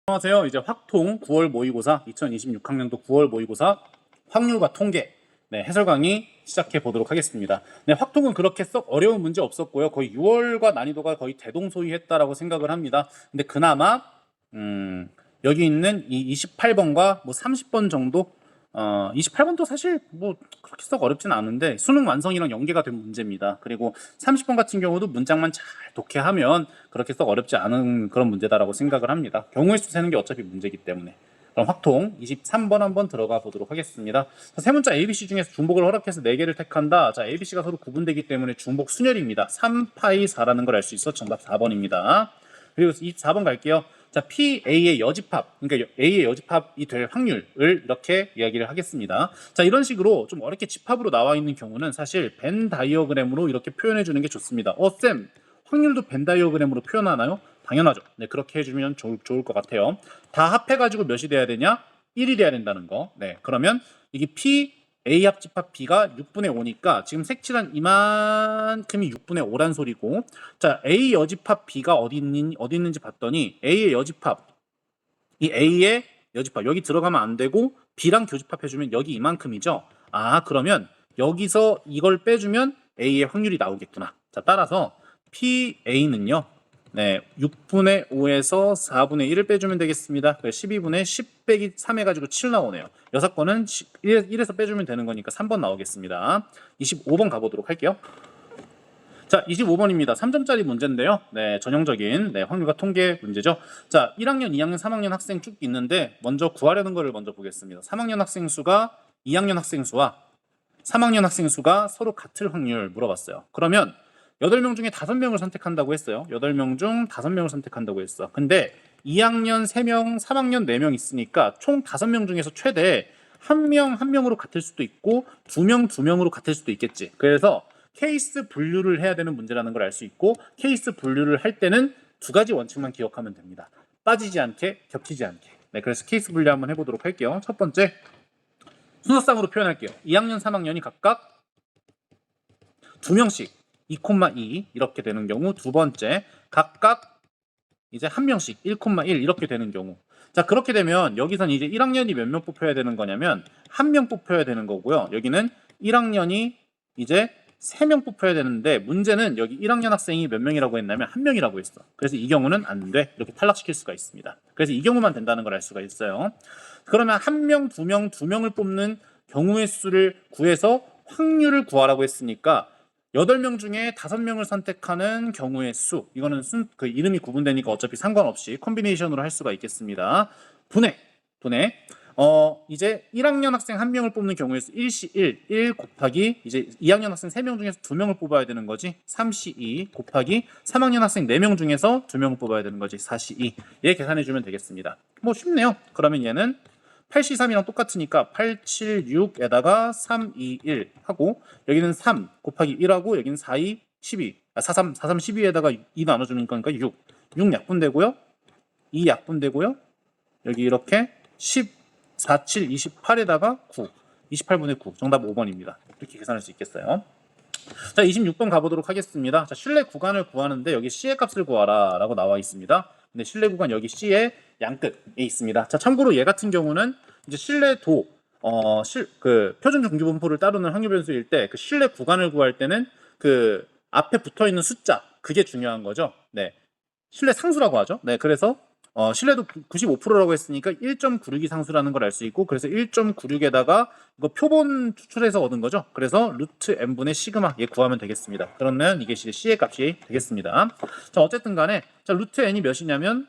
안녕하세요. 이제 확통 9월 모의고사 2026학년도 9월 모의고사 확률과 통계 해설 강의 시작해 보도록 하겠습니다. 확통은 그렇게 썩 어려운 문제 없었고요. 거의 6월과 난이도가 거의 대동소이했다라고 생각을 합니다. 근데 그나마 여기 있는 이 28번과 뭐 30번 정도 28번도 사실 뭐 그렇게 썩 어렵진 않은데 수능 완성이랑 연계가 된 문제입니다. 그리고 30번 같은 경우도 문장만 잘 독해하면 그렇게 썩 어렵지 않은 그런 문제다라고 생각을 합니다. 경우의 수 세는 게 어차피 문제이기 때문에. 그럼 확통 23번 한번 들어가 보도록 하겠습니다. 세 문자 ABC 중에서 중복을 허락해서 4개를 택한다. 자, ABC가 서로 구분되기 때문에 중복 순열입니다. 3파이 4라는 걸 알 수 있어. 정답 4번입니다. 그리고 24번 갈게요. 자, PA의 여집합, 그러니까 A의 여집합이 될 확률을 이렇게 이야기를 하겠습니다. 자, 이런 식으로 좀 어렵게 집합으로 나와 있는 경우는 사실 벤 다이어그램으로 이렇게 표현해 주는 게 좋습니다. 쌤, 확률도 벤 다이어그램으로 표현하나요? 당연하죠. 네, 그렇게 해주면 좋을 것 같아요. 다 합해가지고 몇이 돼야 되냐? 1이 돼야 된다는 거. 네, 그러면 이게 P, A 합집합 B가 6분의 5니까 지금 색칠한 이만큼이 6분의 5란 소리고, 자, A 여집합 B가 어디 있는지 봤더니 A의 여집합, 이 A의 여집합 여기 들어가면 안 되고 B랑 교집합해주면 여기 이만큼이죠. 아, 그러면 여기서 이걸 빼주면 A의 확률이 나오겠구나. 자, 따라서 PA는요, 네, 6분의 5에서 4분의 1을 빼주면 되겠습니다. 12분의 10 빼기 3 해가지고 7 나오네요. 6번은 1에서 빼주면 되는 거니까 3번 나오겠습니다. 25번 가보도록 할게요. 자, 25번입니다. 3점짜리 문제인데요. 네, 전형적인 확률과 통계 문제죠. 자, 1학년, 2학년, 3학년 학생 쭉 있는데 먼저 구하려는 거를 먼저 보겠습니다. 3학년 학생 수가 2학년 학생 수와 3학년 학생 수가 서로 같을 확률 물어봤어요. 그러면 8명 중에 5명을 선택한다고 했어요. 8명 중 5명을 선택한다고 했어. 근데 2학년 3명, 3학년 4명 있으니까 총 5명 중에서 최대 1명, 1명으로 같을 수도 있고 2명, 2명으로 같을 수도 있겠지. 그래서 케이스 분류를 해야 되는 문제라는 걸 알 수 있고, 케이스 분류를 할 때는 2가지 원칙만 기억하면 됩니다. 빠지지 않게, 겹치지 않게. 네, 그래서 케이스 분류 한번 해보도록 할게요. 첫 번째, 순서상으로 표현할게요. 2학년, 3학년이 각각 2명씩 2,2 이렇게 되는 경우, 두 번째 각각 이제 1명씩 1,1 이렇게 되는 경우. 자, 그렇게 되면 여기선 이제 1학년이 몇 명 뽑혀야 되는 거냐면 1명 뽑혀야 되는 거고요. 여기는 1학년이 이제 3명 뽑혀야 되는데, 문제는 여기 1학년 학생이 몇 명이라고 했냐면 1명이라고 했어. 그래서 이 경우는 안 돼. 이렇게 탈락시킬 수가 있습니다. 그래서 이 경우만 된다는 걸 알 수가 있어요. 그러면 1명, 2명, 2명을 뽑는 경우의 수를 구해서 확률을 구하라고 했으니까 8명 중에 5명을 선택하는 경우의 수, 이거는 그 이름이 구분되니까 어차피 상관없이 콤비네이션으로 할 수가 있겠습니다. 분해. 이제 1학년 학생 1명을 뽑는 경우의 수 1시 1 곱하기 이제 2학년 학생 3명 중에서 2명을 뽑아야 되는 거지. 3시 2 곱하기 3학년 학생 4명 중에서 2명을 뽑아야 되는 거지. 4시 2. 얘 계산해 주면 되겠습니다. 뭐 쉽네요. 그러면 얘는 8시 3이랑 똑같으니까 8, 7, 6에다가 3, 2, 1 하고, 여기는 3 곱하기 1하고 여기는 4, 2, 12. 4, 3, 12에다가 2 나눠주는 거니까 6. 6 약분되고요. 2 약분되고요. 여기 이렇게 10, 4, 7, 28에다가 9. 28분의 9. 정답 5번입니다. 이렇게 계산할 수 있겠어요. 자, 26번 가보도록 하겠습니다. 자, 실내 구간을 구하는데 여기 C의 값을 구하라 라고 나와 있습니다. 근데 실내 구간 여기 C의 양끝에 있습니다. 자, 참고로 얘 같은 경우는 이제 실내도 그 표준 중기분포를 따르는 확률 변수일 때 그 실내 구간을 구할 때는 그 앞에 붙어 있는 숫자, 그게 중요한 거죠. 네, 실내 상수라고 하죠. 네, 그래서 실내도 95%라고 했으니까 1.96이 상수라는 걸 알 수 있고, 그래서 1.96에다가 이거 표본 추출해서 얻은 거죠. 그래서 루트 n분의 시그마 얘 구하면 되겠습니다. 그러면 이게 C의 값이 되겠습니다. 자, 어쨌든 간에 자, 루트 n이 몇이냐면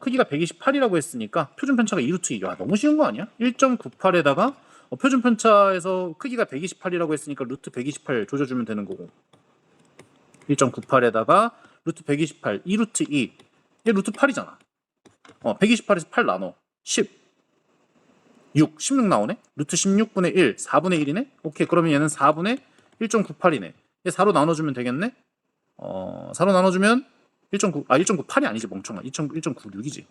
크기가 128이라고 했으니까 표준 편차가 2루트 2. 야, 너무 쉬운 거 아니야? 1.98에다가 표준 편차에서 크기가 128이라고 했으니까 루트 128 조져주면 되는 거고, 1.98에다가 루트 128 2루트 2. 얘 루트 8이잖아. 128에서 8 나눠 16 나오네. 루트 16분의 1 4분의 1이네. 오케이, 그러면 얘는 4분의 1.98이네 얘 4로 나눠주면 되겠네. 4로 나눠주면 1.98이 아니지 멍청아. 1.96이지.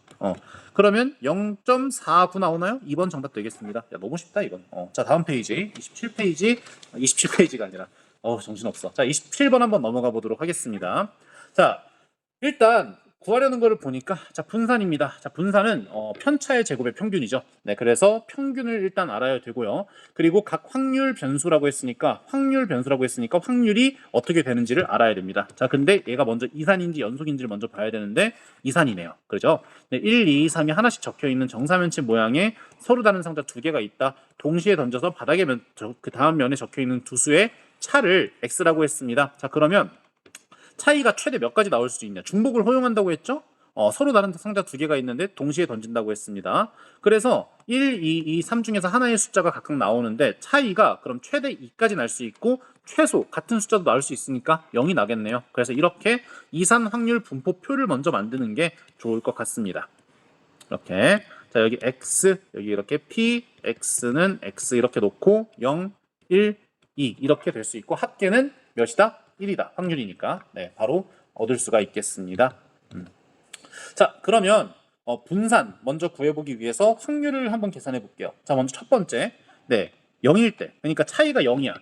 그러면 0.49 나오나요? 2번 정답 되겠습니다. 야, 너무 쉽다 이건. 자, 다음 페이지 27페이지가 아니라 정신없어. 자, 27번 한번 넘어가 보도록 하겠습니다. 자, 일단 구하려는 거를 보니까 자 분산입니다. 자 분산은 편차의 제곱의 평균이죠. 네, 그래서 평균을 일단 알아야 되고요. 그리고 각 확률 변수라고 했으니까 확률이 어떻게 되는지를 알아야 됩니다. 자 근데 얘가 먼저 이산인지 연속인지를 먼저 봐야 되는데 이산이네요. 그렇죠? 네, 1, 2, 3이 하나씩 적혀 있는 정사면체 모양의 서로 다른 상자 두 개가 있다. 동시에 던져서 바닥에 그 다음 면에 적혀 있는 두 수의 차를 x라고 했습니다. 자 그러면 차이가 최대 몇 가지 나올 수 있냐? 중복을 허용한다고 했죠? 서로 다른 상자 두 개가 있는데 동시에 던진다고 했습니다. 그래서 1, 2, 2, 3 중에서 하나의 숫자가 각각 나오는데 차이가 그럼 최대 2까지 날 수 있고 최소 같은 숫자도 나올 수 있으니까 0이 나겠네요. 그래서 이렇게 이산 확률 분포표를 먼저 만드는 게 좋을 것 같습니다. 이렇게 자 여기 x 여기 이렇게 p x는 x 이렇게 놓고 0, 1, 2 이렇게 될 수 있고 합계는 몇이다? 1이다. 확률이니까 네, 바로 얻을 수가 있겠습니다. 자 그러면 분산 먼저 구해보기 위해서 확률을 한번 계산해 볼게요. 자 먼저 첫 번째 네 0일 때 그러니까 차이가 0이야.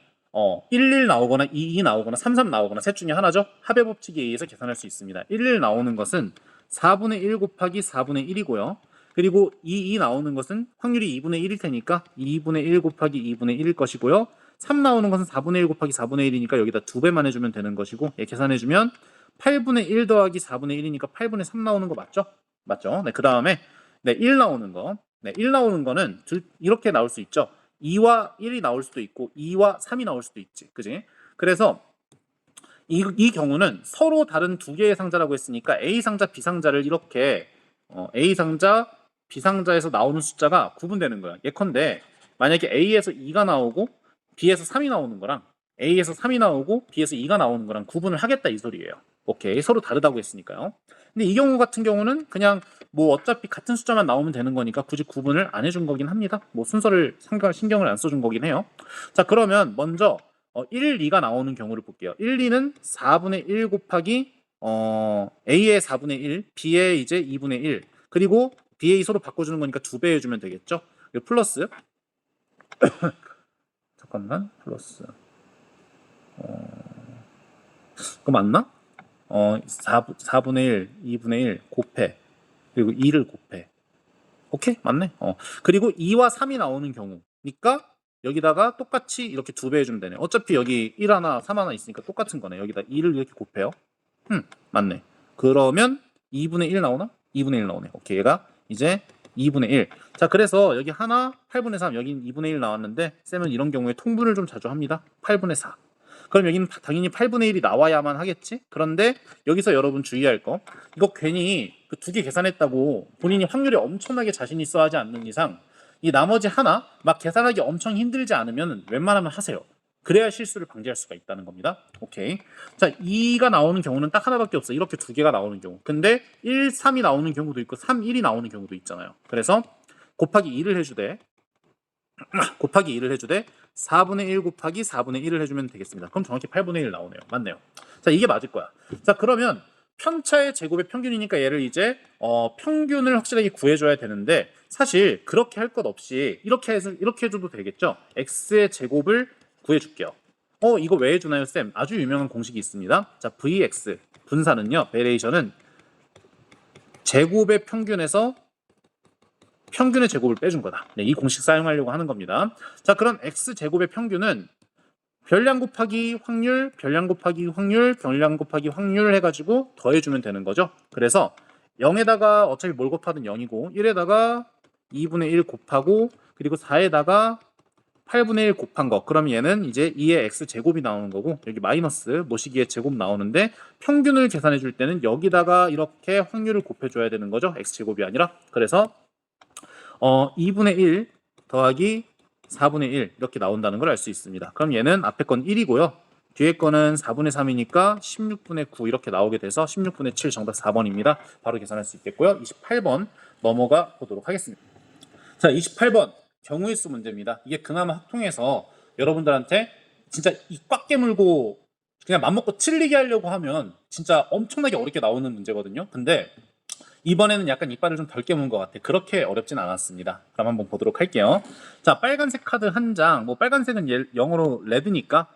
1, 1 나오거나 2, 2 나오거나 3, 3 나오거나 셋 중에 하나죠. 합의 법칙에 의해서 계산할 수 있습니다. 1, 1 나오는 것은 4분의 1 곱하기 4분의 1이고요. 그리고 2, 2 나오는 것은 확률이 2분의 1일 테니까 2분의 1 곱하기 2분의 1일 것이고요. 3 나오는 것은 4분의 1 곱하기 4분의 1이니까 여기다 2배만 해주면 되는 것이고 얘 계산해주면 8분의 1 더하기 4분의 1이니까 8분의 3 나오는 거 맞죠? 맞죠? 네, 그 다음에 네, 1 나오는 거. 네, 1 나오는 거는 이렇게 나올 수 있죠. 2와 1이 나올 수도 있고 2와 3이 나올 수도 있지. 그지? 그래서 이 경우는 서로 다른 두 개의 상자라고 했으니까 A 상자, B 상자를 이렇게 A 상자, B 상자에서 나오는 숫자가 구분되는 거야. 예컨대 만약에 A에서 2가 나오고 B에서 3이 나오는 거랑 A에서 3이 나오고 B에서 2가 나오는 거랑 구분을 하겠다 이 소리예요. 오케이, 서로 다르다고 했으니까요. 근데 이 경우 같은 경우는 그냥 뭐 어차피 같은 숫자만 나오면 되는 거니까 굳이 구분을 안 해준 거긴 합니다. 뭐 순서를 신경을 안 써준 거긴 해요. 자 그러면 먼저 1, 2가 나오는 경우를 볼게요. 1, 2는 4분의 1 곱하기 A의 4분의 1, B의 이제 2분의 1 그리고 B의 서로 바꿔주는 거니까 2배 해주면 되겠죠. 그리고 플러스 잠깐만 플러스 그거 맞나? 4분의 1, 2분의 1 곱해 그리고 2를 곱해 오케이 맞네. 그리고 2와 3이 나오는 경우니까 여기다가 똑같이 이렇게 2배 해주면 되네. 어차피 여기 1 하나 3 하나 있으니까 똑같은 거네. 여기다 2를 이렇게 곱해요. 맞네. 그러면 2분의 1 나오나? 2분의 1 나오네. 오케이 얘가 이제 2분의 1. 자 그래서 여기 하나 8분의 3 여긴 2분의 1 나왔는데 쌤은 이런 경우에 통분을 좀 자주 합니다. 8분의 4. 그럼 여기는 당연히 8분의 1이 나와야만 하겠지? 그런데 여기서 여러분 주의할 거 이거 괜히 그 두 개 계산했다고 본인이 확률에 엄청나게 자신 있어 하지 않는 이상 이 나머지 하나 막 계산하기 엄청 힘들지 않으면 웬만하면 하세요. 그래야 실수를 방지할 수가 있다는 겁니다. 오케이. 자 2가 나오는 경우는 딱 하나밖에 없어. 이렇게 두 개가 나오는 경우. 근데 1, 3이 나오는 경우도 있고 3, 1이 나오는 경우도 있잖아요. 그래서 곱하기 2를 해주되 4분의 1 곱하기 4분의 1을 해주면 되겠습니다. 그럼 정확히 8분의 1 나오네요. 맞네요. 자 이게 맞을 거야. 자 그러면 편차의 제곱의 평균이니까 얘를 이제 평균을 확실하게 구해줘야 되는데 사실 그렇게 할 것 없이 이렇게 해줘도 되겠죠. x의 제곱을 구해줄게요. 이거 왜 해주나요 쌤? 아주 유명한 공식이 있습니다. 자 vx 분산은요 베리에이션은 제곱의 평균에서 평균의 제곱을 빼준 거다. 네, 이 공식 사용하려고 하는 겁니다. 자, 그럼 x 제곱의 평균은 별량 곱하기 확률, 별량 곱하기 확률, 별량 곱하기 확률 해가지고 더해주면 되는 거죠. 그래서 0에다가 어차피 뭘 곱하든 0이고 1에다가 2분의 1 곱하고 그리고 4에다가 8분의 1 곱한 거. 그럼 얘는 이제 2의 x 제곱이 나오는 거고 여기 마이너스 모시기의 제곱 나오는데 평균을 계산해 줄 때는 여기다가 이렇게 확률을 곱해줘야 되는 거죠. x 제곱이 아니라. 그래서 2분의 1 더하기 4분의 1 이렇게 나온다는 걸 알 수 있습니다. 그럼 얘는 앞에 건 1이고요. 뒤에 거는 4분의 3이니까 16분의 9 이렇게 나오게 돼서 16분의 7 정답 4번입니다. 바로 계산할 수 있겠고요. 28번 넘어가 보도록 하겠습니다. 자, 28번 경우의 수 문제입니다. 이게 그나마 학통에서 여러분들한테 진짜 입 꽉 깨물고 그냥 맘먹고 칠리게 하려고 하면 진짜 엄청나게 어렵게 나오는 문제거든요. 근데 이번에는 약간 이빨을 좀 덜 깨문 것 같아. 그렇게 어렵진 않았습니다. 그럼 한번 보도록 할게요. 자, 빨간색 카드 한 장. 뭐 빨간색은 영어로 레드니까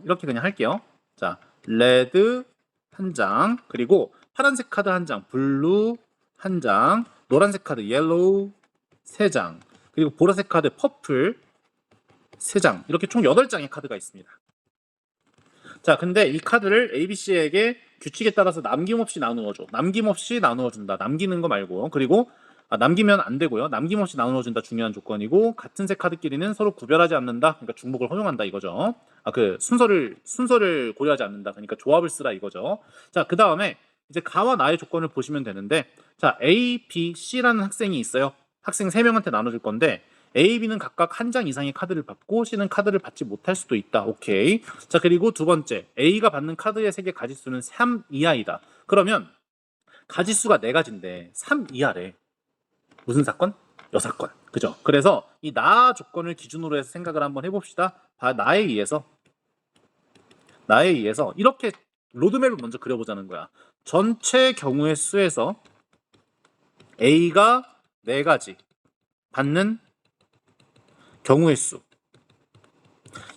이렇게 그냥 할게요. 자, 레드 한 장. 그리고 파란색 카드 한 장, 블루 한 장, 노란색 카드 옐로우 3장, 그리고 보라색 카드 퍼플 3장, 이렇게 총 8장의 카드가 있습니다. 자, 근데 이 카드를 ABC에게 규칙에 따라서 남김없이 나누어줘. 남김없이 나누어준다. 남기는 거 말고. 그리고 남기면 안 되고요. 남김없이 나누어준다. 중요한 조건이고, 같은 색 카드끼리는 서로 구별하지 않는다. 그러니까 중복을 허용한다 이거죠. 그 순서를 고려하지 않는다. 그러니까 조합을 쓰라 이거죠. 자, 그 다음에 이제 가와 나의 조건을 보시면 되는데, 자, A, B, C라는 학생이 있어요. 학생 3명한테 나눠줄 건데, A, B는 각각 한 장 이상의 카드를 받고 C는 카드를 받지 못할 수도 있다. 오케이. 자, 그리고 두 번째, A가 받는 카드의 색의 가지수는 3 이하이다. 그러면 가지수가 4가지인데 3 이하래. 무슨 사건? 여사건. 그죠? 그래서 이 나 조건을 기준으로 해서 생각을 한번 해봅시다. 나에 의해서 이렇게 로드맵을 먼저 그려보자는 거야. 전체 경우의 수에서 A가 4가지 받는 경우의 수,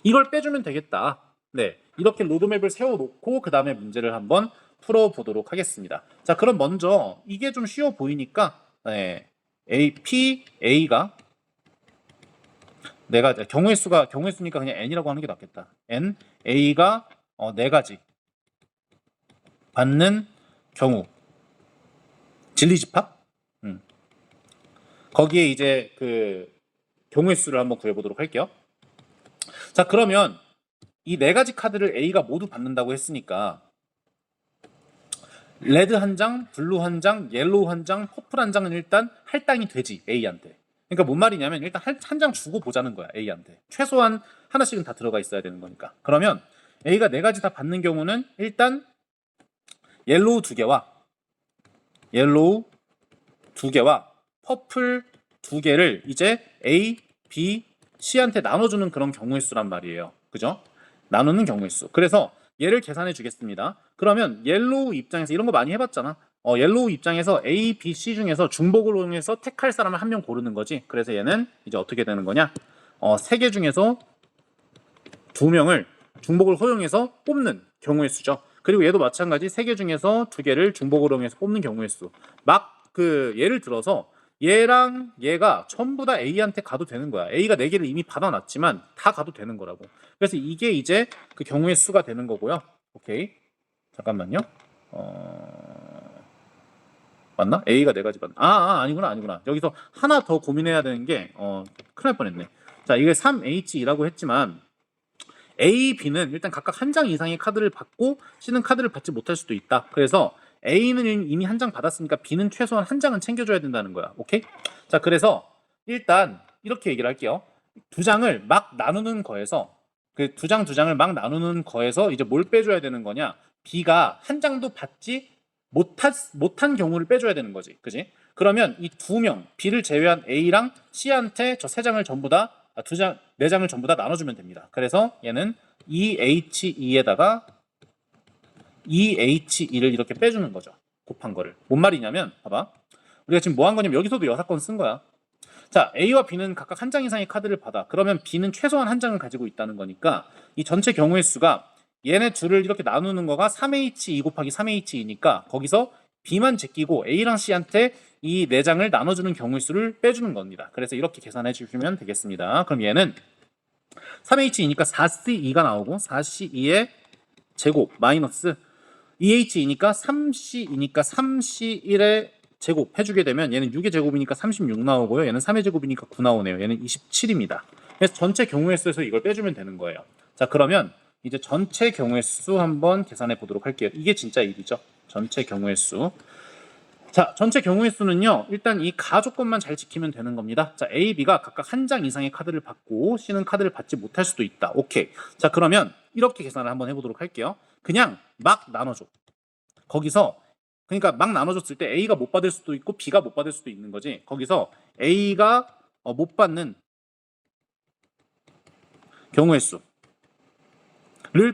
이걸 빼주면 되겠다. 네, 이렇게 로드맵을 세워놓고 그 다음에 문제를 한번 풀어보도록 하겠습니다. 자, 그럼 먼저 이게 좀 쉬워 보이니까 A가 내가 경우의 수니까 그냥 n이라고 하는 게 낫겠다. n A가 4가지 받는 경우 진리집합? 거기에 이제 그 경우의 수를 한번 구해보도록 할게요. 자, 그러면 이 4가지 카드를 A가 모두 받는다고 했으니까 레드 한 장, 블루 한 장, 옐로우 한 장, 퍼플 한 장은 일단 할당이 되지 A한테. 그러니까 뭔 말이냐면 일단 한 장 주고 보자는 거야 A한테. 최소한 하나씩은 다 들어가 있어야 되는 거니까. 그러면 A가 4가지 다 받는 경우는 일단 옐로우 2개와 퍼플 2개를 이제 A, B, C한테 나눠주는 그런 경우의 수란 말이에요. 그죠? 나누는 경우의 수. 그래서 얘를 계산해 주겠습니다. 그러면 옐로우 입장에서 이런 거 많이 해봤잖아. 옐로우 입장에서 A, B, C 중에서 중복을 이용해서 택할 사람을 한 명 고르는 거지. 그래서 얘는 이제 어떻게 되는 거냐? 3개 중에서 2명을 중복을 허용해서 뽑는 경우의 수죠. 그리고 얘도 마찬가지 3개 중에서 2개를 중복을 허용해서 뽑는 경우의 수. 예를 들어서 얘랑 얘가 전부 다 A한테 가도 되는 거야. A가 4개를 이미 받아놨지만 다 가도 되는 거라고. 그래서 이게 이제 그 경우의 수가 되는 거고요. 오케이. 잠깐만요. 맞나? A가 4가지 받나? 아니구나. 여기서 하나 더 고민해야 되는 게 큰일 날 뻔했네. 자, 이게 3H이라고 했지만 A, B는 일단 각각 한 장 이상의 카드를 받고 C는 카드를 받지 못할 수도 있다. 그래서 A는 이미 한 장 받았으니까 B는 최소한 한 장은 챙겨줘야 된다는 거야. 오케이? 자, 그래서 일단 이렇게 얘기를 할게요. 두 장을 막 나누는 거에서 그 두 장을 막 나누는 거에서 이제 뭘 빼줘야 되는 거냐? B가 한 장도 받지 못한 경우를 빼줘야 되는 거지. 그지? 그러면 이 2명, B를 제외한 A랑 C한테 저 3장을 전부 다 4장을 전부 다 나눠주면 됩니다. 그래서 얘는 EH2에다가 EH2를 이렇게 빼주는 거죠. 곱한 거를. 뭔 말이냐면 봐봐. 우리가 지금 뭐 한 거냐면 여기서도 여사건 쓴 거야. 자, A와 B는 각각 한 장 이상의 카드를 받아. 그러면 B는 최소한 한 장을 가지고 있다는 거니까 이 전체 경우의 수가 얘네 둘을 이렇게 나누는 거가 3H2 곱하기 3H2니까 거기서 B만 제끼고 A랑 C한테 이 4장을 나눠주는 경우의 수를 빼주는 겁니다. 그래서 이렇게 계산해 주시면 되겠습니다. 그럼 얘는 3H2니까 4C2가 나오고 4C2의 제곱 마이너스 2H2니까 3C2니까 3C1의 제곱 해주게 되면 얘는 6의 제곱이니까 36 나오고요. 얘는 3의 제곱이니까 9 나오네요. 얘는 27입니다. 그래서 전체 경우의 수에서 이걸 빼주면 되는 거예요. 자, 그러면 이제 전체 경우의 수 한번 계산해 보도록 할게요. 이게 진짜 일이죠. 전체 경우의 수. 자, 전체 경우의 수는요. 일단 이 가 조건만 잘 지키면 되는 겁니다. 자, A, B가 각각 한 장 이상의 카드를 받고 C는 카드를 받지 못할 수도 있다. 오케이. 자, 그러면 이렇게 계산을 한번 해보도록 할게요. 그냥 막 나눠줘. 거기서 그러니까 막 나눠줬을 때 A가 못 받을 수도 있고 B가 못 받을 수도 있는 거지. 거기서 A가 못 받는 경우의 수를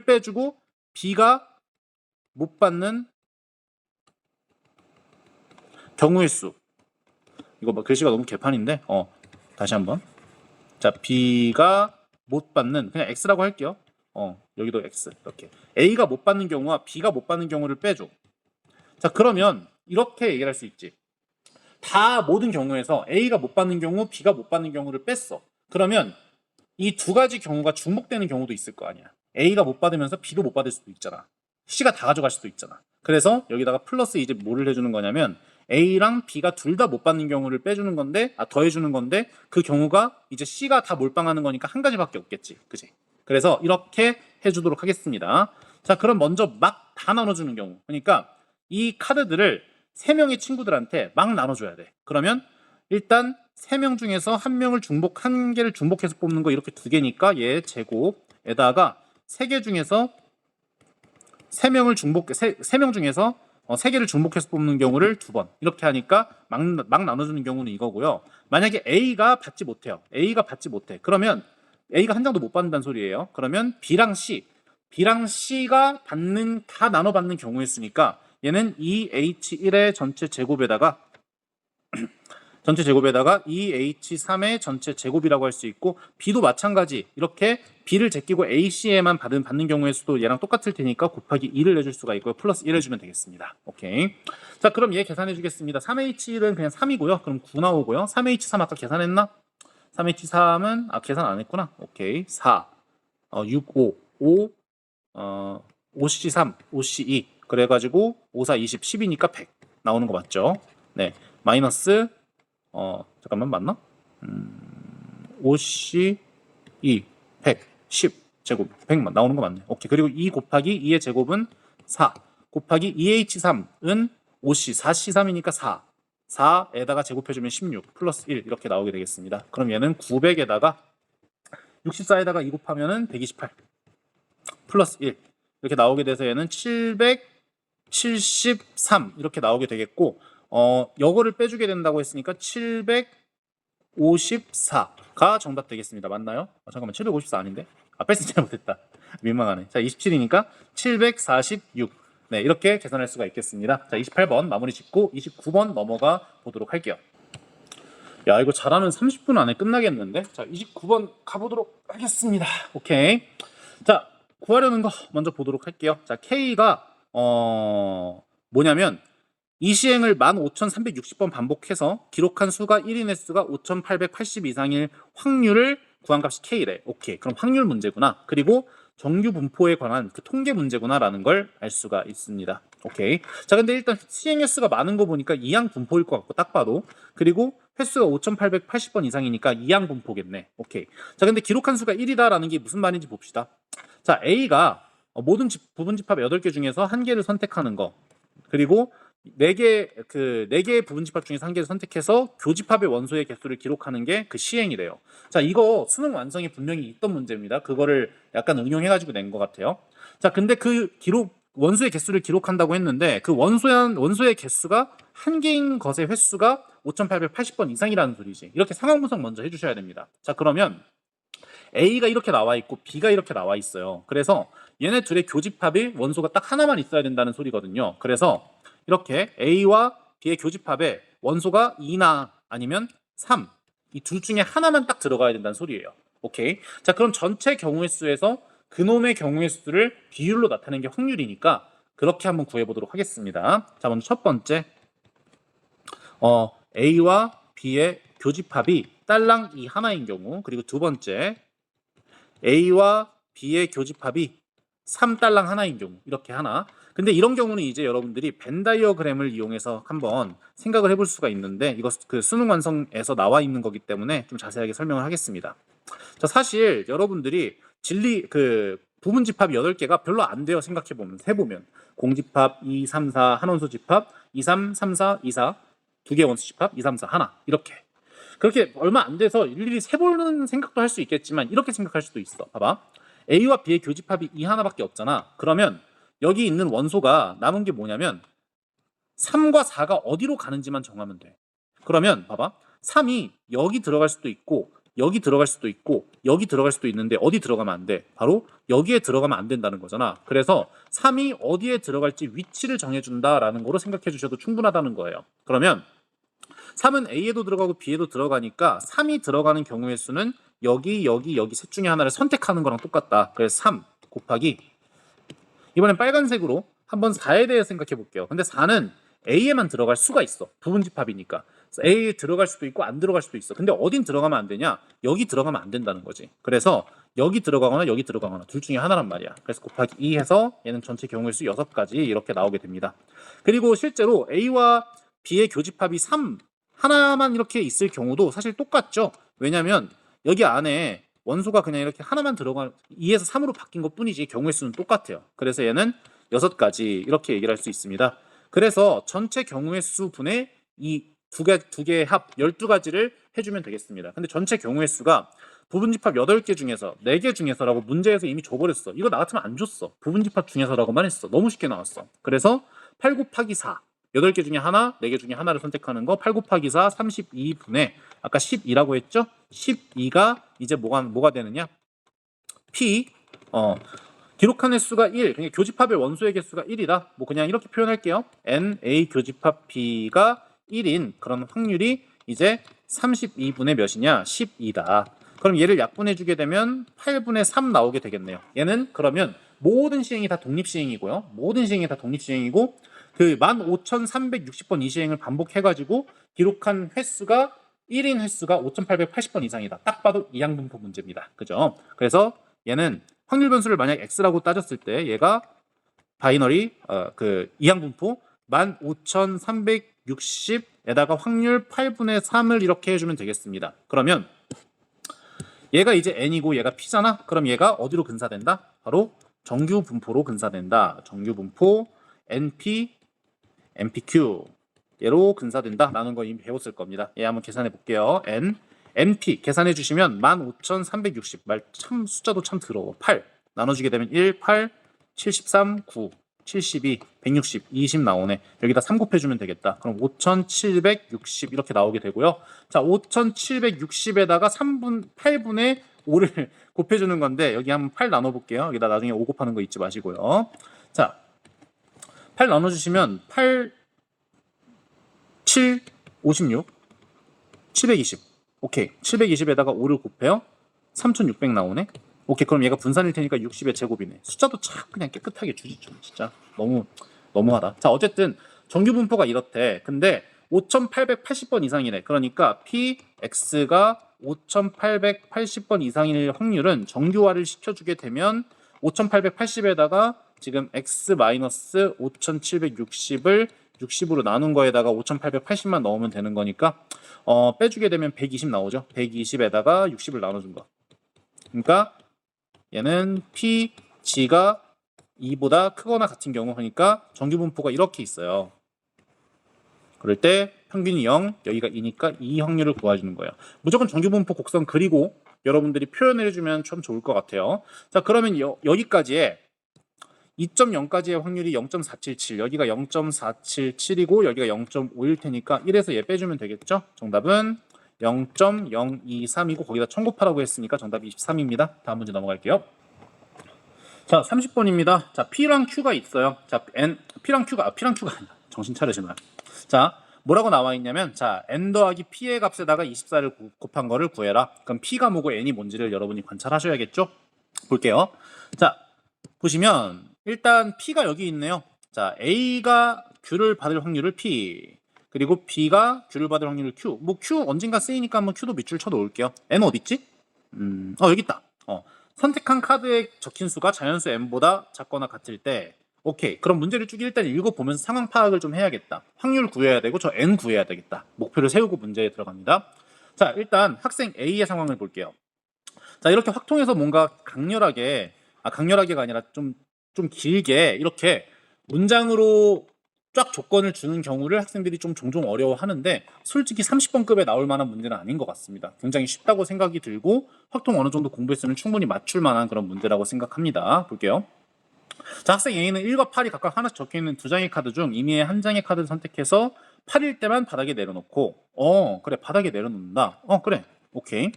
빼주고 B가 못 받는 경우의 수. 이거 뭐 글씨가 너무 개판인데 다시 한번. 자, B가 못 받는 그냥 X라고 할게요. 여기도 X 이렇게 A가 못 받는 경우와 B가 못 받는 경우를 빼줘. 자, 그러면 이렇게 얘기를 할 수 있지. 다 모든 경우에서 A가 못 받는 경우, B가 못 받는 경우를 뺐어. 그러면 이 두 가지 경우가 중복되는 경우도 있을 거 아니야. A가 못 받으면서 B도 못 받을 수도 있잖아. C가 다 가져갈 수도 있잖아. 그래서 여기다가 플러스 이제 뭐를 해주는 거냐면 A랑 B가 둘 다 못 받는 경우를 빼주는 건데, 더해주는 건데, 그 경우가 이제 C가 다 몰빵하는 거니까 한 가지밖에 없겠지. 그지? 그래서 이렇게 해주도록 하겠습니다. 자, 그럼 먼저 막 다 나눠주는 경우. 그러니까 이 카드들을 3명의 친구들한테 막 나눠줘야 돼. 그러면 일단 3명 중에서 한 개를 중복해서 뽑는 거 이렇게 2개니까 얘 제곱에다가 3개 중에서 3명 중에서 3개를 중복해서 뽑는 경우를 2번 이렇게 하니까 막 나눠주는 경우는 이거고요. 만약에 A가 받지 못해요. A가 받지 못해. 그러면 A가 한 장도 못 받는다는 소리예요. 그러면 B랑 C가 다 나눠 받는 경우였으니까 얘는 2H1의 전체 제곱에다가 2H3의 전체 제곱이라고 할 수 있고, B도 마찬가지. 이렇게 B를 제끼고 AC에만 받는 경우의 수도 얘랑 똑같을 테니까 곱하기 2를 내줄 수가 있고요. 플러스 1 해주면 되겠습니다. 오케이. 자, 그럼 얘 계산해 주겠습니다. 3H1은 그냥 3이고요. 그럼 9 나오고요. 3H3 아까 계산했나? 3H3은 계산 안 했구나. 오케이. 4, 6, 5, 5C3, 5C2 그래가지고 5, 4, 20, 10이니까 100 나오는 거 맞죠? 네. 마이너스 잠깐만 맞나? 5C 2 100 10 제곱 100만 나오는 거 맞네. 오케이. 그리고 2 곱하기 2의 제곱은 4 곱하기 2H3은 5C 4C3이니까 4에다가 제곱해주면 16 플러스 1 이렇게 나오게 되겠습니다. 그럼 얘는 900에다가 64에다가 2 곱하면은 128 플러스 1 이렇게 나오게 돼서 얘는 773 이렇게 나오게 되겠고, 요거를 빼주게 된다고 했으니까 754가 정답 되겠습니다. 맞나요? 잠깐만, 754 아닌데? 뺄수 잘못했다. 민망하네. 자, 27이니까 746. 네, 이렇게 계산할 수가 있겠습니다. 자, 28번 마무리 짓고 29번 넘어가 보도록 할게요. 야, 이거 잘하면 30분 안에 끝나겠는데? 자, 29번 가보도록 하겠습니다. 오케이. 자, 구하려는 거 먼저 보도록 할게요. 자, K가 뭐냐면 이 시행을 15,360번 반복해서 기록한 수가 1인 횟수가 5,880 이상일 확률을 구한 값이 K래. 오케이. 그럼 확률 문제구나. 그리고 정규 분포에 관한 그 통계 문제구나라는 걸 알 수가 있습니다. 오케이. 자, 근데 일단 시행 횟수가 많은 거 보니까 이항 분포일 것 같고 딱 봐도. 그리고 횟수가 5,880번 이상이니까 이항 분포겠네. 오케이. 자, 근데 기록한 수가 1이다라는 게 무슨 말인지 봅시다. 자, A가 모든 부분 집합 8개 중에서 한 개를 선택하는 거. 그리고 4개의 부분 집합 중에서 한 개를 선택해서 교집합의 원소의 개수를 기록하는 게 그 시행이래요. 자, 이거 수능 완성에 분명히 있던 문제입니다. 그거를 약간 응용해가지고 낸 것 같아요. 자, 근데 그 원소의 개수를 기록한다고 했는데 그 원소의 개수가 한 개인 것의 횟수가 5,880번 이상이라는 소리지. 이렇게 상황 분석 먼저 해주셔야 됩니다. 자, 그러면 A가 이렇게 나와 있고 B가 이렇게 나와 있어요. 그래서 얘네 둘의 교집합이 원소가 딱 하나만 있어야 된다는 소리거든요. 그래서 이렇게 A와 B의 교집합에 원소가 2나 아니면 3, 이 둘 중에 하나만 딱 들어가야 된다는 소리예요. 오케이. 자, 그럼 전체 경우의 수에서 그놈의 경우의 수를 비율로 나타내는 게 확률이니까 그렇게 한번 구해보도록 하겠습니다. 자, 먼저 첫 번째 A와 B의 교집합이 딸랑 2 하나인 경우, 그리고 두 번째 A와 B의 교집합이 3달랑 하나인 경우, 이렇게 하나. 근데 이런 경우는 이제 여러분들이 벤 다이어그램을 이용해서 한번 생각을 해볼 수가 있는데, 이거 그 수능 완성에서 나와 있는 거기 때문에 좀 자세하게 설명을 하겠습니다. 자, 사실 여러분들이 부분 집합이 8개가 별로 안 돼요. 생각해보면, 세보면 공집합 2, 3, 4, 한원소 집합 2, 3, 3, 4, 2, 4 두 개 원소 집합 2, 3, 4 하나, 이렇게 그렇게 얼마 안 돼서 일일이 세보는 생각도 할 수 있겠지만 이렇게 생각할 수도 있어. 봐봐, A와 B의 교집합이 2 하나밖에 없잖아. 그러면 여기 있는 원소가 남은 게 뭐냐면 3과 4가 어디로 가는지만 정하면 돼. 그러면 봐봐, 3이 여기 들어갈 수도 있고 여기 들어갈 수도 있고 여기 들어갈 수도 있는데 어디 들어가면 안 돼? 바로 여기에 들어가면 안 된다는 거잖아. 그래서 3이 어디에 들어갈지 위치를 정해준다라는 거로 생각해 주셔도 충분하다는 거예요. 그러면 3은 A에도 들어가고 B에도 들어가니까 3이 들어가는 경우의 수는 여기 셋 중에 하나를 선택하는 거랑 똑같다. 그래서 3 곱하기, 이번엔 빨간색으로 한번 4에 대해 생각해 볼게요. 근데 4는 A에만 들어갈 수가 있어. 부분집합이니까. A에 들어갈 수도 있고 안 들어갈 수도 있어. 근데 어딘 들어가면 안 되냐? 여기 들어가면 안 된다는 거지. 그래서 여기 들어가거나 여기 들어가거나 둘 중에 하나란 말이야. 그래서 곱하기 2 해서 얘는 전체 경우의 수 6가지 이렇게 나오게 됩니다. 그리고 실제로 A와 B의 교집합이 3 하나만 이렇게 있을 경우도 사실 똑같죠. 왜냐면 여기 안에 원소가 그냥 이렇게 하나만 들어가 2에서 3으로 바뀐 것 뿐이지 경우의 수는 똑같아요. 그래서 얘는 6가지 이렇게 얘기를 할 수 있습니다. 그래서 전체 경우의 수 분의 이 두 개의 합 12가지를 해주면 되겠습니다. 근데 전체 경우의 수가 부분집합 8개 중에서 4개 중에서라고 문제에서 이미 줘버렸어. 이거 나 같으면 안 줬어. 부분집합 중에서라고만 했어. 너무 쉽게 나왔어. 그래서 8 곱하기 4 8개 중에 하나, 4개 중에 하나를 선택하는 거 8 곱하기 4 32분의 아까 12라고 했죠? 12가 이제 뭐가 되느냐? P 기록한 횟수가 1, 그러니까 교집합의 원소의 개수가 1이다. 뭐 그냥 이렇게 표현할게요. N, A 교집합 B가 1인 그런 확률이 이제 32분의 몇이냐? 12다. 그럼 얘를 약분해주게 되면 8분의 3 나오게 되겠네요. 얘는 그러면 모든 시행이 다 독립시행이고요. 모든 시행이 다 독립시행이고 그 15,360번 이 시행을 반복해가지고 기록한 횟수가 1인 횟수가 5,880번 이상이다. 딱 봐도 이항분포 문제입니다. 그죠? 그래서 얘는 확률 변수를 만약 x라고 따졌을 때 얘가 바이너리 그 이항분포 15,360에다가 확률 8분의 3을 이렇게 해주면 되겠습니다. 그러면 얘가 이제 n이고 얘가 p잖아. 그럼 얘가 어디로 근사된다? 바로 정규 분포로 근사된다. 정규 분포 np npq 얘로 근사된다라는 거 이미 배웠을 겁니다. 얘 한번 계산해 볼게요. np 계산해 주시면 15,360 말 참 숫자도 참 더러워. 8 나눠주게 되면 1, 8, 73, 9, 72, 160, 20 나오네. 여기다 3 곱해주면 되겠다. 그럼 5,760 이렇게 나오게 되고요. 자, 5,760에다가 8분의 5를 곱해주는 건데 여기 한번 8 나눠볼게요. 여기다 나중에 5 곱하는 거 잊지 마시고요. 자, 8 나눠주시면 8, 7, 56, 720. 오케이. 720에다가 5를 곱해요. 3600 나오네. 오케이. 그럼 얘가 분산일 테니까 60의 제곱이네. 숫자도 참 그냥 깨끗하게 주지 좀 진짜. 너무하다. 자, 어쨌든 정규 분포가 이렇대. 근데 5880번 이상이래. 그러니까 PX가 5880번 이상일 확률은 정규화를 시켜주게 되면 5880에다가 지금 X-5760을 60으로 나눈 거에다가 5880만 넣으면 되는 거니까 빼주게 되면 120 나오죠. 120에다가 60을 나눠준 거. 그러니까 얘는 P, G가 2보다 크거나 같은 경우 하니까 정규 분포가 이렇게 있어요. 그럴 때 평균이 0, 여기가 2니까 이 확률을 구해주는 거예요. 무조건 정규 분포 곡선 그리고 여러분들이 표현을 해주면 참 좋을 것 같아요. 자, 그러면 여기까지에 2.0까지의 확률이 0.477, 여기가 0.477이고 여기가 0.5일 테니까 1에서 얘 빼주면 되겠죠? 정답은 0.023이고 거기다 1000 곱하라고 했으니까 정답이 23입니다. 다음 문제 넘어갈게요. 자, 30번입니다. 자, P랑 Q가 있어요. 자, P랑 Q가 아니야. 정신 차려지마. 자, 뭐라고 나와 있냐면 자, n 더하기 P의 값에다가 24를 곱한 거를 구해라. 그럼 P가 뭐고 n이 뭔지를 여러분이 관찰하셔야겠죠? 볼게요. 자, 보시면 일단 P가 여기 있네요. 자, A가 Q를 받을 확률을 P, 그리고 B가 Q를 받을 확률을 Q. 뭐 Q 언젠가 쓰이니까 한번 Q도 밑줄 쳐 놓을게요. N 어디 있지? 여기 있다. 선택한 카드에 적힌 수가 자연수 n보다 작거나 같을 때 오케이. 그럼 문제를 쭉 일단 읽어보면서 상황 파악을 좀 해야겠다. 확률 구해야 되고 저 n 구해야 되겠다. 목표를 세우고 문제에 들어갑니다. 자, 일단 학생 A의 상황을 볼게요. 자, 이렇게 확통해서 뭔가 강렬하게가 아니라 좀 길게 이렇게 문장으로 쫙 조건을 주는 경우를 학생들이 좀 종종 어려워하는데 솔직히 30번급에 나올 만한 문제는 아닌 것 같습니다. 굉장히 쉽다고 생각이 들고 확통 어느 정도 공부했으면 충분히 맞출 만한 그런 문제라고 생각합니다. 볼게요. 자, 학생 A는 1과 8이 각각 하나씩 적혀있는 두 장의 카드 중 이미의 한 장의 카드를 선택해서 8일 때만 바닥에 내려놓고 그래 바닥에 내려놓는다. 그래 오케이.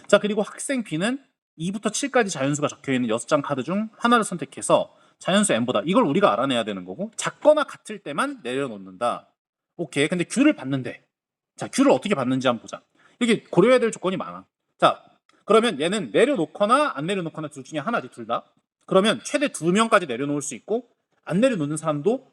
자, 그리고 학생 B는 2부터 7까지 자연수가 적혀있는 6장 카드 중 하나를 선택해서 자연수 n보다 이걸 우리가 알아내야 되는 거고 작거나 같을 때만 내려놓는다. 오케이. 근데 Q를 받는데 자, Q를 어떻게 받는지 한번 보자. 이게 고려해야 될 조건이 많아. 자, 그러면 얘는 내려놓거나 안 내려놓거나 둘 중에 하나지 둘 다. 그러면 최대 2명까지 내려놓을 수 있고 안 내려놓는 사람도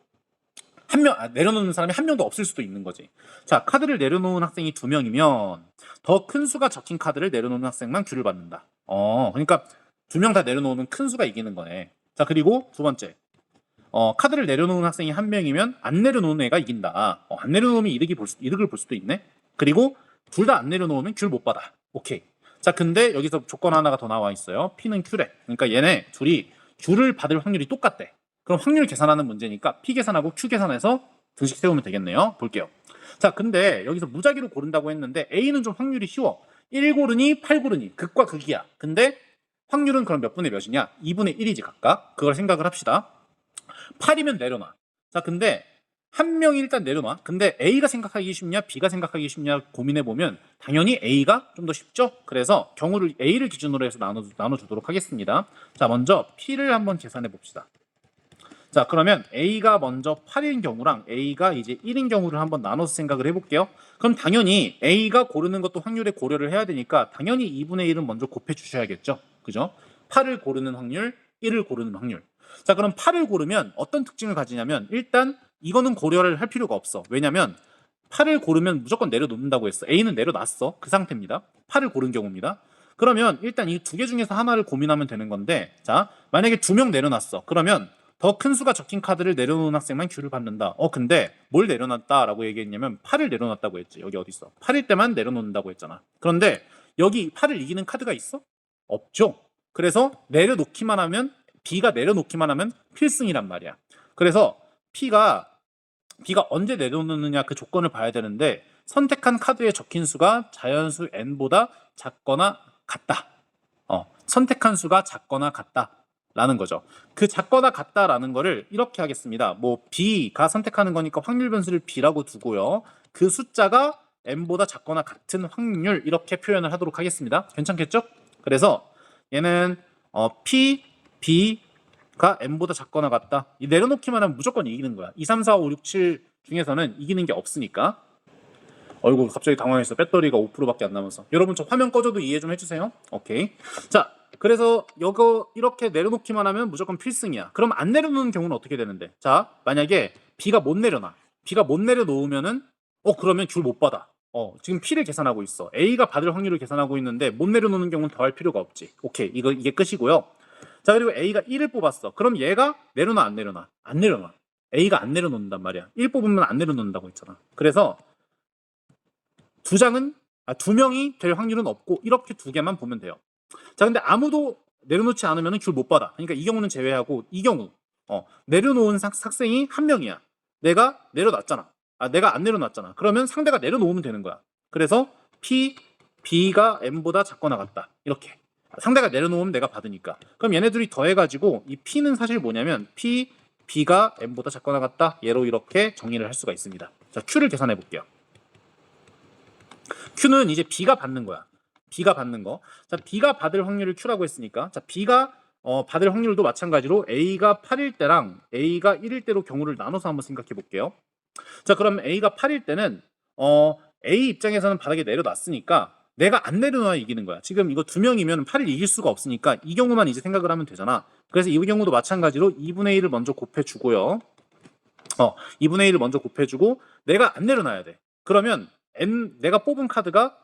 내려놓는 사람이 한 명도 없을 수도 있는 거지. 자, 카드를 내려놓은 학생이 2명이면 더 큰 수가 적힌 카드를 내려놓는 학생만 큐를 받는다. 그러니까 2명 다 내려놓으면 큰 수가 이기는 거네. 자, 그리고 두 번째. 카드를 내려놓은 학생이 1명이면 안 내려놓는 애가 이긴다. 안 내려놓으면 이득을 볼 수도 있네. 그리고 둘 다 안 내려놓으면 큐를 못 받아. 오케이. 자, 근데 여기서 조건 하나가 더 나와 있어요. P는 Q래. 그러니까 얘네 둘이 Q를 받을 확률이 똑같대. 그럼 확률 계산하는 문제니까 P 계산하고 Q 계산해서 등식 세우면 되겠네요. 볼게요. 자, 근데 여기서 무작위로 고른다고 했는데 A는 좀 확률이 쉬워. 1 고르니 8 고르니 극과 극이야. 근데 확률은 그럼 몇 분의 몇이냐? 2분의 1이지 각각. 그걸 생각을 합시다. 8이면 내려놔. 자, 근데 한 명이 일단 내려놔. 근데 A가 생각하기 쉽냐, B가 생각하기 쉽냐 고민해보면 당연히 A가 좀 더 쉽죠? 그래서 경우를 A를 기준으로 해서 나눠주도록 하겠습니다. 자, 먼저 P를 한번 계산해 봅시다. 자, 그러면 A가 먼저 8인 경우랑 A가 이제 1인 경우를 한번 나눠서 생각을 해볼게요. 그럼 당연히 A가 고르는 것도 확률에 고려를 해야 되니까 당연히 2분의 1은 먼저 곱해 주셔야겠죠. 그죠? 8을 고르는 확률, 1을 고르는 확률. 자, 그럼 8을 고르면 어떤 특징을 가지냐면 일단 이거는 고려를 할 필요가 없어. 왜냐면 8을 고르면 무조건 내려놓는다고 했어. A는 내려놨어. 그 상태입니다. 8을 고른 경우입니다. 그러면 일단 이 두 개 중에서 하나를 고민하면 되는 건데, 자, 만약에 2명 내려놨어. 그러면 더 큰 수가 적힌 카드를 내려놓은 학생만 큐를 받는다. 근데 뭘 내려놨다라고 얘기했냐면 8을 내려놨다고 했지. 여기 어디 있어? 8일 때만 내려놓는다고 했잖아. 그런데 여기 8을 이기는 카드가 있어? 없죠. 그래서 내려놓기만 하면 B가 내려놓기만 하면 필승이란 말이야. 그래서 B가 언제 내려놓느냐 그 조건을 봐야 되는데 선택한 카드에 적힌 수가 자연수 n보다 작거나 같다. 선택한 수가 작거나 같다라는 거죠. 그 작거나 같다라는 거를 이렇게 하겠습니다. 뭐 B가 선택하는 거니까 확률 변수를 B라고 두고요. 그 숫자가 n보다 작거나 같은 확률 이렇게 표현을 하도록 하겠습니다. 괜찮겠죠? 그래서 얘는 P, B가 n보다 작거나 같다. 이 내려놓기만 하면 무조건 이기는 거야. 2, 3, 4, 5, 6, 7 중에서는 이기는 게 없으니까. 어이구, 갑자기 당황했어. 배터리가 5%밖에 안 남아서. 여러분 저 화면 꺼져도 이해 좀 해주세요. 오케이. 자, 그래서 이거 이렇게 내려놓기만 하면 무조건 필승이야. 그럼 안 내려놓는 경우는 어떻게 되는데? 자, 만약에 B가 못 내려놔. B가 못 내려놓으면은 그러면 귤 못 받아. 지금 P를 계산하고 있어. A가 받을 확률을 계산하고 있는데 못 내려놓는 경우는 더 할 필요가 없지. 오케이. 이게 끝이고요. 자, 그리고 A가 1을 뽑았어. 그럼 얘가 내려놔 안 내려놔? 안 내려놔. A가 안 내려놓는단 말이야. 1 뽑으면 안 내려놓는다고 했잖아. 그래서 두 명이 될 확률은 없고 이렇게 두 개만 보면 돼요. 자, 근데 아무도 내려놓지 않으면 귤 못 받아. 그러니까 이 경우는 제외하고 이 경우 내려놓은 학생이 한 명이야. 내가 내려놨잖아. 내가 안 내려놨잖아. 그러면 상대가 내려놓으면 되는 거야. 그래서 P, B가 M보다 작거나 같다. 이렇게. 상대가 내려놓으면 내가 받으니까. 그럼 얘네들이 더해가지고 이 P는 사실 뭐냐면 P, B가 M보다 작거나 같다. 얘로 이렇게 정리를 할 수가 있습니다. 자, Q를 계산해 볼게요. Q는 이제 B가 받는 거야. B가 받는 거. 자, B가 받을 확률을 Q라고 했으니까. 자, B가 받을 확률도 마찬가지로 A가 8일 때랑 A가 1일 때로 경우를 나눠서 한번 생각해 볼게요. 자, 그럼 A가 8일 때는 A 입장에서는 바닥에 내려놨으니까 내가 안 내려놔야 이기는 거야. 지금 이거 2명이면 8을 이길 수가 없으니까 이 경우만 이제 생각을 하면 되잖아. 그래서 이 경우도 마찬가지로 2분의 1을 먼저 곱해주고요. 2분의 1을 먼저 곱해주고 내가 안 내려놔야 돼. 그러면 내가 뽑은 카드가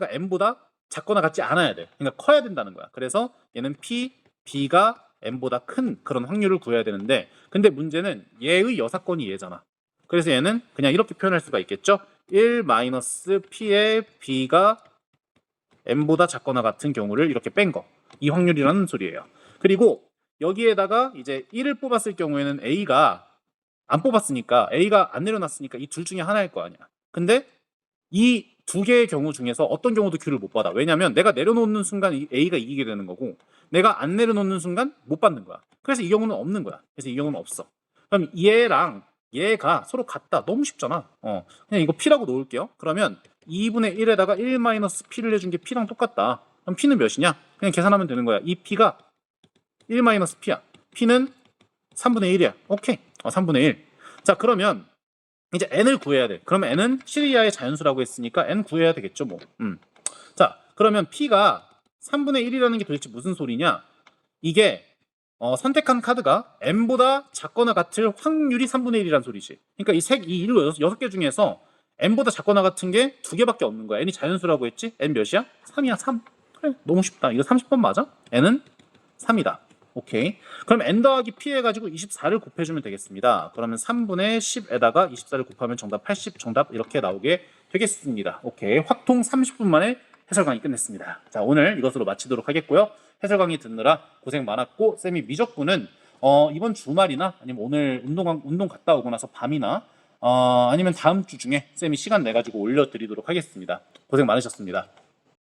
M보다 작거나 같지 않아야 돼. 그러니까 커야 된다는 거야. 그래서 얘는 P, B가 M보다 큰 그런 확률을 구해야 되는데 근데 문제는 얘의 여사건이 얘잖아. 그래서 얘는 그냥 이렇게 표현할 수가 있겠죠. 1-P의 B가 M보다 작거나 같은 경우를 이렇게 뺀 거. 이 확률이라는 소리예요. 그리고 여기에다가 이제 1을 뽑았을 경우에는 A가 안 뽑았으니까 A가 안 내려놨으니까 이 둘 중에 하나일 거 아니야. 근데 이 두 개의 경우 중에서 어떤 경우도 Q를 못 받아. 왜냐면 내가 내려놓는 순간 A가 이기게 되는 거고 내가 안 내려놓는 순간 못 받는 거야. 그래서 이 경우는 없는 거야. 그래서 이 경우는 없어. 그럼 얘랑 얘가 서로 같다. 너무 쉽잖아. 그냥 이거 P라고 놓을게요. 그러면 2분의 1에다가 1-P를 해준 게 P랑 똑같다. 그럼 P는 몇이냐? 그냥 계산하면 되는 거야. 이 P가 1-P야. P는 3분의 1이야. 오케이. 3분의 1. 자, 그러면 이제 n을 구해야 돼. 그러면 n은 시리아의 자연수라고 했으니까 n 구해야 되겠죠, 뭐. 자, 그러면 P가 3분의 1이라는 게 도대체 무슨 소리냐? 이게 선택한 카드가 n보다 작거나 같을 확률이 3분의 1이란 소리지. 그러니까 이 일로 6개 중에서 n보다 작거나 같은 게 2개밖에 없는 거야. n이 자연수라고 했지? n 몇이야? 3이야, 3. 그래, 너무 쉽다. 이거 30번 맞아? n은 3이다. 오케이. 그럼 n 더하기 p 해가지고 24를 곱해주면 되겠습니다. 그러면 3분의 10에다가 24를 곱하면 정답 80, 정답 이렇게 나오게 되겠습니다. 오케이. 확통 30분 만에 해설 강의 끝냈습니다. 자, 오늘 이것으로 마치도록 하겠고요. 해설 강의 듣느라 고생 많았고, 쌤이 미적분은 이번 주말이나 아니면 오늘 운동 갔다 오고 나서 밤이나 아니면 다음 주 중에 쌤이 시간 내가지고 올려드리도록 하겠습니다. 고생 많으셨습니다.